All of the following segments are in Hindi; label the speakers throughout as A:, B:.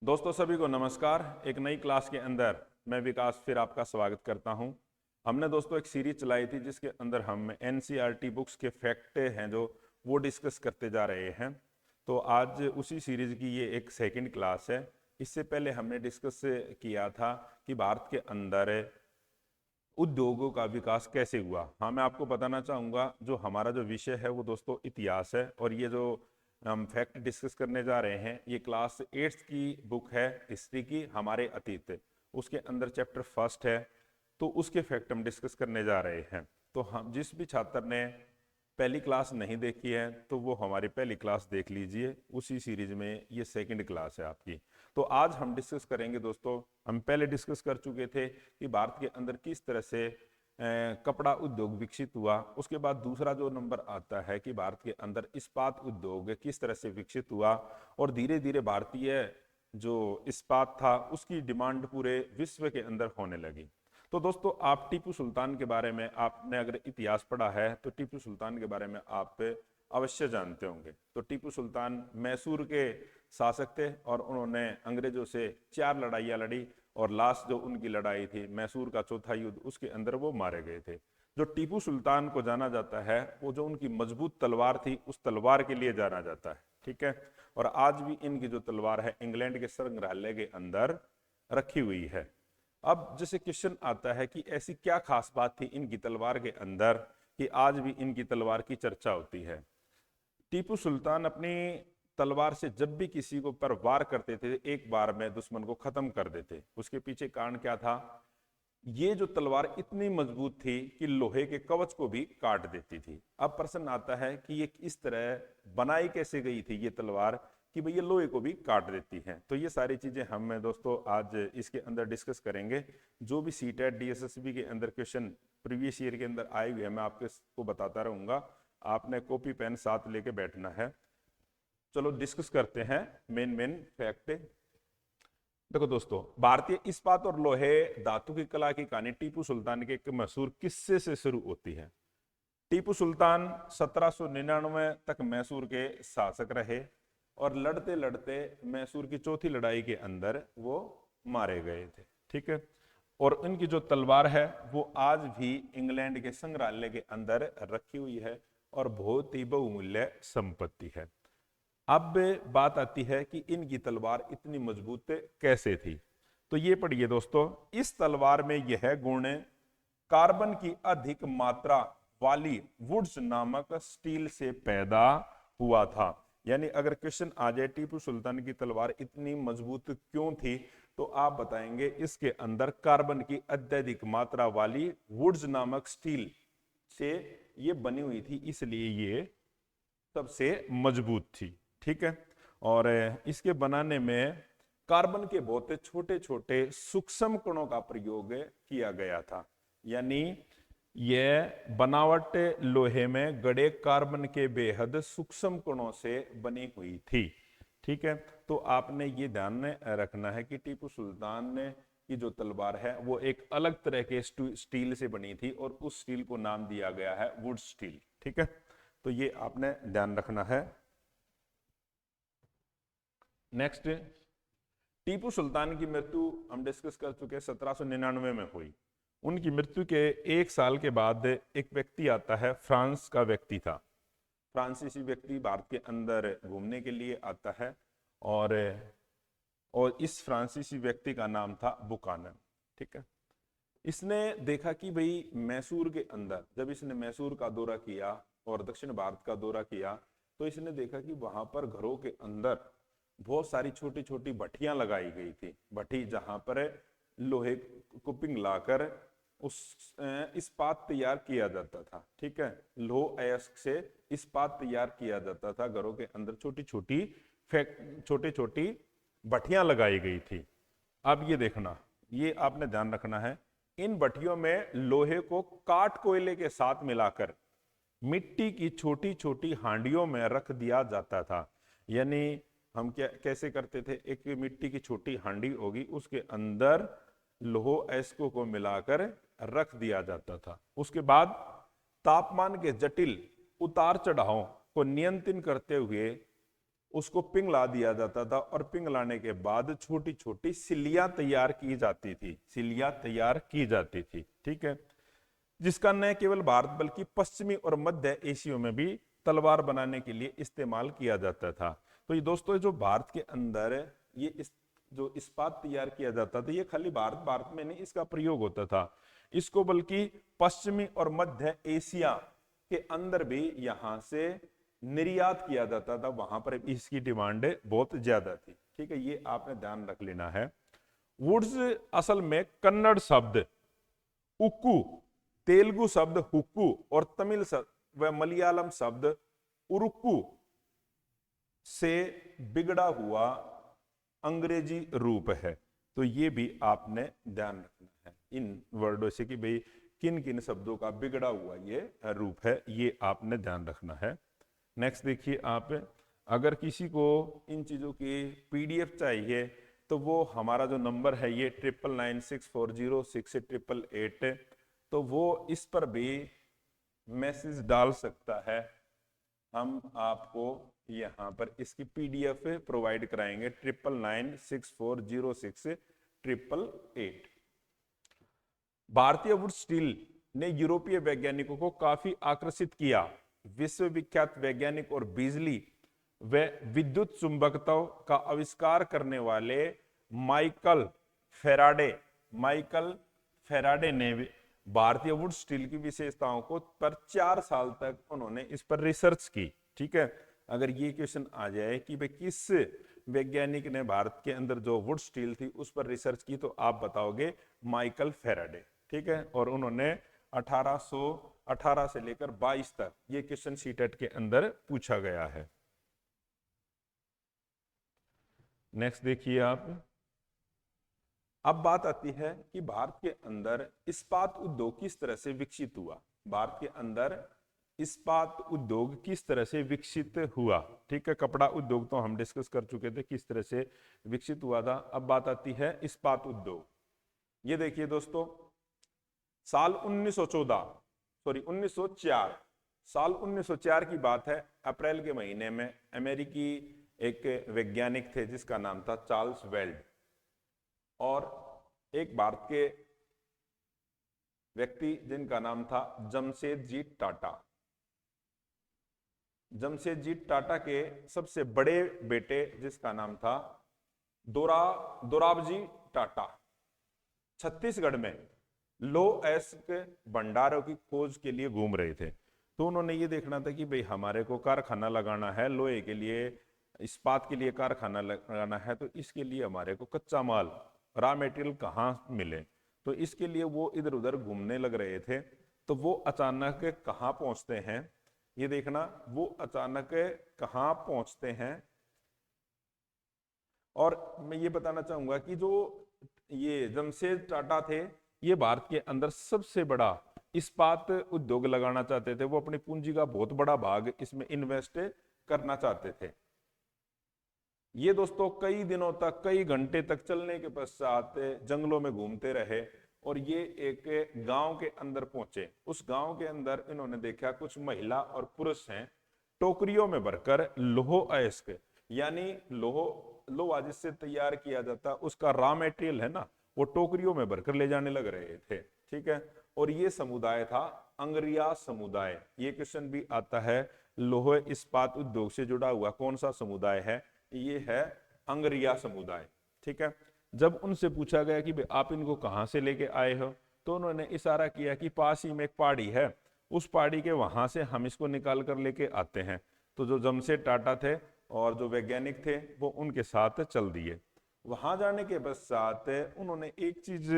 A: दोस्तों सभी को नमस्कार। एक नई क्लास के अंदर मैं विकास फिर आपका स्वागत करता हूं। हमने दोस्तों एक सीरीज चलाई थी जिसके अंदर हम एनसीईआरटी बुक्स के फैक्ट हैं जो वो डिस्कस करते जा रहे हैं। तो आज उसी सीरीज की ये एक सेकंड क्लास है। इससे पहले हमने डिस्कस किया था कि भारत के अंदर उद्योगों का विकास कैसे हुआ। हाँ, मैं आपको बताना चाहूँगा जो हमारा जो विषय है वो दोस्तों इतिहास है, और ये जो हम फैक्ट डिस्कस करने जा रहे हैं ये क्लास 8th की बुक है हिस्ट्री की, हमारे अतीत। उसके अंदर चैप्टर फर्स्ट है, तो उसके फैक्ट हम डिस्कस करने जा रहे हैं। तो हम जिस भी छात्र ने पहली क्लास नहीं देखी है तो वो हमारी पहली क्लास देख लीजिए, उसी सीरीज में ये सेकंड क्लास है आपकी। तो आज हम डिस्कस करेंगे दोस्तों, हम पहले डिस्कस कर चुके थे कि भारत के अंदर किस तरह से कपड़ा उद्योग विकसित हुआ। उसके बाद दूसरा जो नंबर आता है कि भारत के अंदर इस्पात उद्योग किस तरह से विकसित हुआ, और धीरे धीरे भारतीय जो इस्पात था उसकी डिमांड पूरे विश्व के अंदर होने लगी। तो दोस्तों आप टीपू सुल्तान के बारे में, आपने अगर इतिहास पढ़ा है तो टीपू सुल्तान के बारे में आप अवश्य जानते होंगे। तो टीपू सुल्तान मैसूर के शासक थे और उन्होंने अंग्रेजों से 4 लड़ाइयाँ लड़ी, और लास्ट जो उनकी लड़ाई थी मैसूर का चौथा युद्ध, उसके अंदर वो मारे गए थे। जो टीपू सुल्तान को जाना जाता है वो जो उनकी मजबूत तलवार थी उस तलवार के लिए जाना जाता है, ठीक है। और आज भी इनकी जो तलवार है इंग्लैंड के संग्रहालय के अंदर रखी हुई है। अब जैसे क्वेश्चन आता है कि ऐसी क्या खास बात थी इनकी तलवार के अंदर कि आज भी इनकी तलवार की चर्चा होती है। टीपू सुल्तान अपनी तलवार से जब भी किसी को पर वार करते थे एक बार में दुश्मन को खत्म कर देते। उसके पीछे कारण क्या था? ये जो तलवार इतनी मजबूत थी कि लोहे के कवच को भी काट देती थी। अब प्रश्न आता है कि ये इस तरह बनाई कैसे गई थी ये तलवार कि भाई ये लोहे को भी काट देती है। तो ये सारी चीजें हम दोस्तों आज इसके अंदर डिस्कस करेंगे। जो भी सीटेट डीएसएसबी के अंदर क्वेश्चन प्रीवियस ईयर के अंदर आए हुए हैं मैं आपको बताता रहूंगा। आपने कॉपी पेन साथ लेके बैठना है। चलो डिस्कस करते हैं मेन फैक्ट। देखो दोस्तों, भारतीय इस्पात और लोहे धातु की कला की कहानी टीपू सुल्तान के एक मशहूर किस्से से शुरू होती है। टीपू सुल्तान 1799 तक मैसूर के शासक रहे, और लड़ते लड़ते मैसूर की चौथी लड़ाई के अंदर वो मारे गए थे, ठीक है। और उनकी जो तलवार है वो आज भी इंग्लैंड के संग्रहालय के अंदर रखी हुई है और बहुत ही बहुमूल्य संपत्ति है। अब बात आती है कि इनकी तलवार इतनी मजबूत कैसे थी। तो ये पढ़िए दोस्तों, इस तलवार में यह गुण कार्बन की अधिक मात्रा वाली वुड्स नामक स्टील से पैदा हुआ था। यानी अगर क्वेश्चन आ जाए टीपू सुल्तान की तलवार इतनी मजबूत क्यों थी, तो आप बताएंगे इसके अंदर कार्बन की अत्यधिक मात्रा वाली वुड्स नामक स्टील से ये बनी हुई थी, इसलिए ये सबसे मजबूत थी, ठीक है। और इसके बनाने में कार्बन के बहुत छोटे छोटे सूक्ष्म कणों का प्रयोग किया गया था। यानी यह बनावट लोहे में गड़े कार्बन के बेहद सूक्ष्म कणों से बनी हुई थी, ठीक है। तो आपने ये ध्यान में रखना है कि टीपू सुल्तान ने की जो तलवार है वो एक अलग तरह के स्टील से बनी थी, और उस स्टील को नाम दिया गया है वुड स्टील, ठीक है। तो ये आपने ध्यान रखना है। नेक्स्ट, टीपू सुल्तान की मृत्यु हम डिस्कस कर चुके हैं 1799 में हुई। उनकी मृत्यु के 1 साल के बाद एक व्यक्ति आता है, फ्रांस का व्यक्ति था। फ्रांसीसी व्यक्ति भारत के अंदर घूमने के लिए आता है, और इस फ्रांसीसी व्यक्ति का नाम था बुकानन, ठीक है। इसने देखा कि भाई मैसूर के अंदर, जब इसने मैसूर का दौरा किया और दक्षिण भारत का दौरा किया, तो इसने देखा कि वहां पर घरों के अंदर बहुत सारी छोटी छोटी भट्टियां लगाई गई थी। भट्टी जहां पर लोहे को पिघलाकर उस इस्पात तैयार किया जाता था, ठीक है। लोह अयस्क से इस्पात तैयार किया जाता था। घरों के अंदर छोटी छोटी भट्टियां लगाई गई थी। अब ये देखना, ये आपने ध्यान रखना है, इन भट्टियों में लोहे को काट कोयले के साथ मिलाकर मिट्टी की छोटी छोटी हांडियों में रख दिया जाता था। यानी हम क्या कैसे करते थे, एक मिट्टी की छोटी हांडी होगी, उसके अंदर लोह अयस्कों को मिलाकर रख दिया जाता था। उसके बाद तापमान के जटिल उतार चढ़ाव को नियंत्रित करते हुए उसको पिघला दिया जाता था और पिघलाने के बाद छोटी छोटी सिल्लियां तैयार की जाती थी, सिल्लियां तैयार की जाती थी। ठीक है, जिसका न केवल भारत बल्कि पश्चिमी और मध्य एशिया में भी तलवार बनाने के लिए इस्तेमाल किया जाता था। तो ये दोस्तों जो भारत के अंदर ये जो इस्पात तैयार किया जाता था, ये खाली भारत में नहीं इसका प्रयोग होता था, इसको बल्कि पश्चिमी और मध्य एशिया के अंदर भी यहां से निर्यात किया जाता था, वहां पर इसकी डिमांड बहुत ज्यादा थी। ठीक है, ये आपने ध्यान रख लेना है। वुड्स असल में कन्नड़ शब्द उक्कू, तेलुगु शब्द हुक्कू और तमिल व मलयालम शब्द उरुक्कू से बिगड़ा हुआ अंग्रेजी रूप है। तो ये भी आपने ध्यान रखना है इन वर्डों से कि भाई किन किन शब्दों का बिगड़ा हुआ ये रूप है, ये आपने ध्यान रखना है। नेक्स्ट देखिए आप, अगर किसी को इन चीजों की पीडीएफ चाहिए तो वो हमारा जो नंबर है ये 9996406888, तो वो इस पर भी मैसेज डाल सकता है, हम आपको यहाँ पर इसकी पीडीएफ प्रोवाइड कराएंगे 9996406888। भारतीय वुड स्टील ने यूरोपीय वैज्ञानिकों को काफी आकर्षित किया। विश्वविख्यात वैज्ञानिक और बिजली व विद्युत चुंबकत्व का आविष्कार करने वाले माइकल फेराडे ने भारतीय वुड स्टील की विशेषताओं को पर 4 साल तक उन्होंने इस पर रिसर्च की। ठीक है, अगर ये क्वेश्चन आ जाए कि भाई किस वैज्ञानिक ने भारत के अंदर जो वुड स्टील थी उस पर रिसर्च की, तो आप बताओगे माइकल फेराडे। ठीक है, और उन्होंने 1818 से लेकर 22 तक ये क्वेश्चन सीटेट के अंदर पूछा गया है। नेक्स्ट देखिए आप, अब बात आती है कि भारत के अंदर इस्पात उद्योग किस तरह से विकसित हुआ। भारत के अंदर इस्पात उद्योग किस तरह से विकसित हुआ। ठीक है, कपड़ा उद्योग तो हम डिस्कस कर चुके थे किस तरह से विकसित हुआ था। अब बात आती है इस्पात उद्योग। ये देखिए दोस्तों, साल 1904 साल 1904 की बात है। अप्रैल के महीने में अमेरिकी एक वैज्ञानिक थे जिसका नाम था चार्ल्स वेल्ड, और एक भारत के व्यक्ति जिनका नाम था जमशेदजी टाटा। जमशेदजी टाटा के सबसे बड़े बेटे जिसका नाम था दोराबजी टाटा, छत्तीसगढ़ में लोह अयस्क भंडारों की खोज के लिए घूम रहे थे। तो उन्होंने ये देखना था कि भाई हमारे को कारखाना लगाना है, लोहे के लिए, इस्पात के लिए कारखाना लगाना है, तो इसके लिए हमारे को कच्चा माल, रॉ मटेरियल कहाँ मिले। तो इसके लिए वो इधर उधर घूमने लग रहे थे। तो वो अचानक कहाँ पहुंचते हैं, ये देखना, वो अचानक कहाँ पहुंचते हैं। और मैं ये बताना चाहूंगा कि जो ये जमशेद टाटा थे, ये भारत के अंदर सबसे बड़ा इस्पात उद्योग लगाना चाहते थे। वो अपनी पूंजी का बहुत बड़ा भाग इसमें इन्वेस्ट करना चाहते थे। ये दोस्तों कई दिनों तक, कई घंटे तक चलने के पश्चात जंगलों में घूमते रहे और ये एक गांव के अंदर पहुंचे। उस गांव के अंदर इन्होंने देखा कुछ महिला और पुरुष हैं, टोकरियों में भरकर लोह अयस्क, यानी लोहा जिससे तैयार किया जाता उसका रॉ मटेरियल है ना, वो टोकरियों में भरकर ले जाने लग रहे थे। ठीक है, और ये समुदाय था अंग्रिया समुदाय। ये क्वेश्चन भी आता है, लोह इस्पात उद्योग से जुड़ा हुआ कौन सा समुदाय है, ये है अंग्रिया समुदाय। ठीक है, जब उनसे पूछा गया कि आप इनको कहां से लेके आए हो, तो उन्होंने इशारा किया कि पास ही में एक पहाड़ी है, उस पहाड़ी के वहां से हम इसको निकाल कर लेके आते हैं। तो जो जमशेद टाटा थे और जो वैज्ञानिक थे वो उनके साथ चल दिए। वहां जाने के पश्चात उन्होंने एक चीज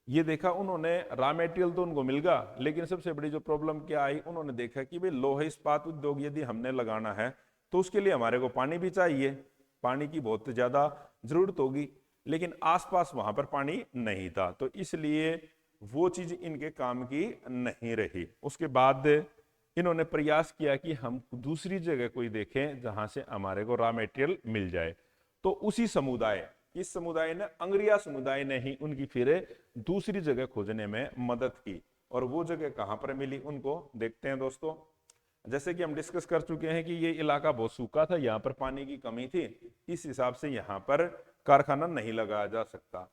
A: ये देखा, उन्होंने रॉ मटेरियल तो उनको मिल गया, लेकिन सबसे बड़ी जो प्रॉब्लम क्या आई, उन्होंने देखा कि भाई लोहे इस्पात उद्योग यदि हमने लगाना है तो उसके लिए हमारे को पानी भी चाहिए, पानी की बहुत ज्यादा जरूरत होगी, लेकिन आसपास वहां पर पानी नहीं था। तो इसलिए वो चीज इनके काम की नहीं रही। उसके बाद इन्होंने प्रयास किया कि हम दूसरी जगह कोई देखें जहां से हमारे को रॉ मटेरियल मिल जाए। तो उसी समुदाय, इस समुदाय ने, अंग्रिया समुदाय ने ही उनकी फिर दूसरी जगह खोजने में मदद की। और वो जगह कहां पर मिली उनको देखते हैं दोस्तों। जैसे कि हम डिस्कस कर चुके हैं कि ये इलाका बहुत सूखा था, यहाँ पर पानी की कमी थी, इस हिसाब से यहाँ पर कारखाना नहीं लगाया जा सकता।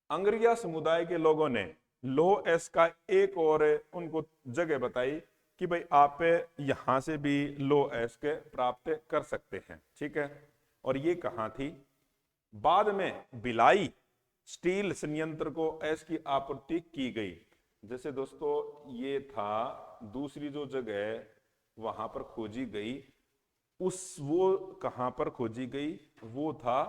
A: अंग्रिया समुदाय के लोगों ने लौह एस का एक और उनको जगह बताई कि भाई आप यहां से भी लौह एस के प्राप्त कर सकते हैं, ठीक है। और ये कहाँ थी? बाद में भिलाई स्टील संयंत्र को एस की आपूर्ति की गई। जैसे दोस्तों ये था दूसरी जो जगह वहां पर खोजी गई, वो कहां पर खोजी गई? वो था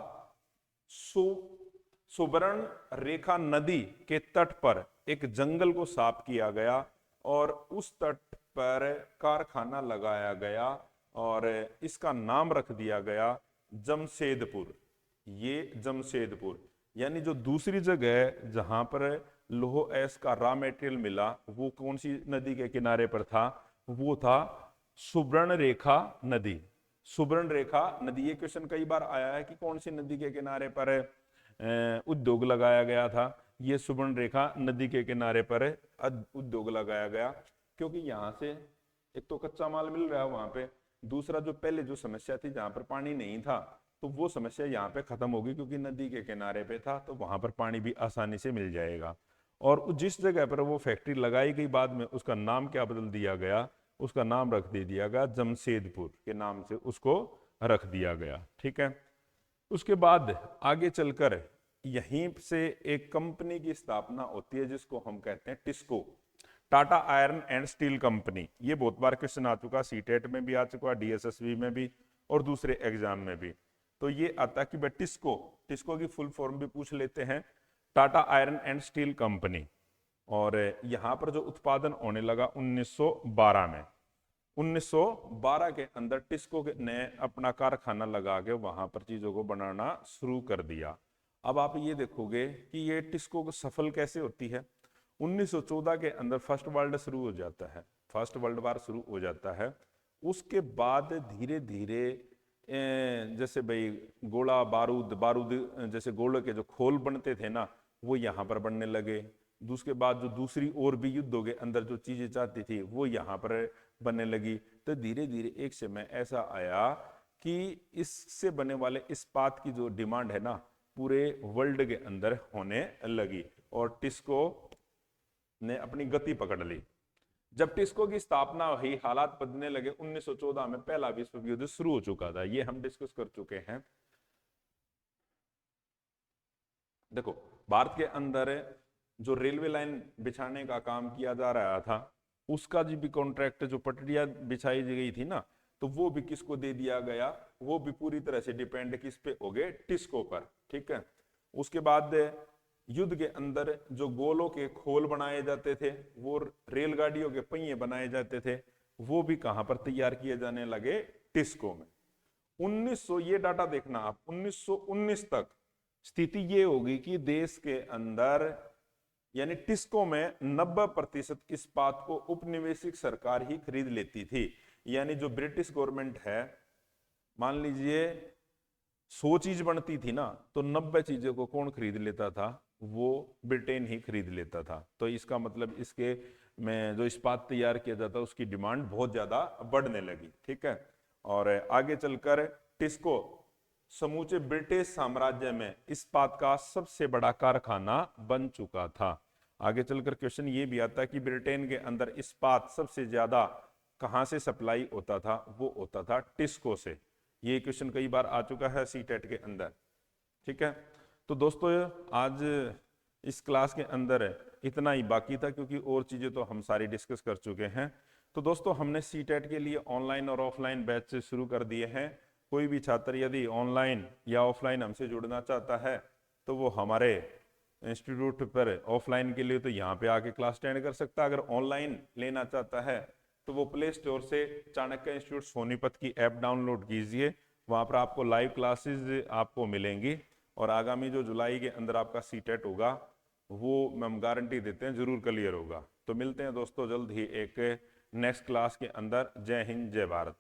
A: सुवर्ण रेखा नदी के तट पर एक जंगल को साफ किया गया और उस तट पर कारखाना लगाया गया और इसका नाम रख दिया गया जमशेदपुर। ये जमशेदपुर, यानी जो दूसरी जगह जहां पर लौह एस का रॉ मटेरियल मिला वो कौन सी नदी के किनारे पर था? वो था सुवर्ण रेखा नदी। सुवर्ण रेखा नदी, ये क्वेश्चन कई बार आया है कि कौन सी नदी के किनारे पर उद्योग लगाया गया था। ये सुवर्ण रेखा नदी के किनारे पर उद्योग लगाया गया, क्योंकि यहाँ से एक तो कच्चा माल मिल रहा है वहां पे, दूसरा जो पहले जो समस्या थी जहां पर पानी नहीं था तो वो समस्या यहाँ पे खत्म होगी, क्योंकि नदी के किनारे पे था तो वहां पर पानी भी आसानी से मिल जाएगा। और जिस जगह पर वो फैक्ट्री लगाई गई बाद में उसका नाम क्या बदल दिया गया? उसका नाम रख दे दिया गया जमशेदपुर के नाम से उसको रख दिया गया, ठीक है। उसके बाद आगे चलकर यहीं से एक कंपनी की स्थापना होती है जिसको हम कहते हैं TISCO, Tata iron and steel company. ये बहुत बार क्वेश्चन आ चुका, सीटेट में भी आ चुका, डीएसएसबी में भी और दूसरे एग्जाम में भी। तो ये आता कि भाई टिस्को, टिस्को की फुल फॉर्म भी पूछ लेते हैं, Tata iron and steel company. और यहां पर जो उत्पादन होने लगा 1912 में, 1912 के अंदर टिस्को ने अपना कारखाना लगा के वहां पर चीजों को बनाना शुरू कर दिया। अब आप ये देखोगे कि ये टिस्को को सफल कैसे होती है। 1914 के अंदर फर्स्ट वर्ल्ड शुरू हो जाता है, फर्स्ट वर्ल्ड वार शुरू हो जाता है। उसके बाद धीरे धीरे जैसे भाई गोला बारूद बारूद जैसे गोले के जो खोल बनते थे ना वो यहाँ पर बनने लगे। उसके बाद जो दूसरी और भी युद्धों के अंदर जो चीजें चाहती थी वो यहाँ पर बनने लगी। तो धीरे धीरे एक समय ऐसा आया कि इससे बने वाले इस्पात की जो डिमांड है ना पूरे वर्ल्ड के अंदर होने लगी और टिस्को ने अपनी गति पकड़ ली। जब टिस्को की स्थापना हुई हालात बदलने लगे। 1914 में पहला विश्व युद्ध शुरू हो चुका था, ये हम डिस्कस कर चुके हैं। देखो भारत के अंदर जो रेलवे लाइन बिछाने का काम किया जा रहा था उसका जो भी कॉन्ट्रैक्ट, जो पटरियां बिछाई गई थी ना, तो वो भी किसको दे दिया गया? वो भी पूरी तरह से डिपेंड किस पे हो गए? टिस्को पर, ठीक है। उसके बाद युद्ध के अंदर जो गोलों के खोल बनाए जाते थे, वो रेलगाड़ियों के पहिए बनाए जाते थे, वो भी कहां पर तैयार किए जाने लगे? टिस्को में। 1900, ये डाटा देखना आप, 1919 तक स्थिति ये होगी कि देश के अंदर यानी टिस्को में 90% इस्पात को उपनिवेशिक सरकार ही खरीद लेती थी। यानी जो ब्रिटिश गवर्नमेंट है, मान लीजिए 100 चीज बनती थी ना तो 90 चीजों को कौन खरीद लेता था? वो ब्रिटेन ही खरीद लेता था। तो इसका मतलब इसके में जो इस्पात तैयार किया जाता उसकी डिमांड बहुत ज्यादा बढ़ने लगी, ठीक है। और आगे चलकर टिस्को समूचे ब्रिटिश साम्राज्य में इस्पात का सबसे बड़ा कारखाना बन चुका था। आगे चलकर क्वेश्चन ये भी आता है कि ब्रिटेन के अंदर इस्पात सबसे ज्यादा कहां से सप्लाई होता था? वो होता था टिस्को से। ये क्वेश्चन कई बार आ चुका है सीटेट के अंदर, ठीक है। तो दोस्तों आज इस क्लास के अंदर इतना ही बाकी था, क्योंकि और चीजें तो हम सारी डिस्कस कर चुके हैं। तो दोस्तों हमने सीटेट के लिए ऑनलाइन और ऑफलाइन बैच शुरू कर दिए हैं। कोई भी छात्र यदि ऑनलाइन या ऑफलाइन हमसे जुड़ना चाहता है तो वो हमारे इंस्टीट्यूट पर ऑफलाइन के लिए तो यहाँ पे आके क्लास अटेंड कर सकता है। अगर ऑनलाइन लेना चाहता है तो वो प्ले स्टोर से चाणक्य इंस्टीट्यूट सोनीपत की ऐप डाउनलोड कीजिए, वहाँ पर आपको लाइव क्लासेस आपको मिलेंगी और आगामी जो जुलाई के अंदर आपका सीटेट होगा वो हम गारंटी देते हैं जरूर क्लियर होगा। तो मिलते हैं दोस्तों जल्द ही एक नेक्स्ट क्लास के अंदर। जय हिंद, जय भारत।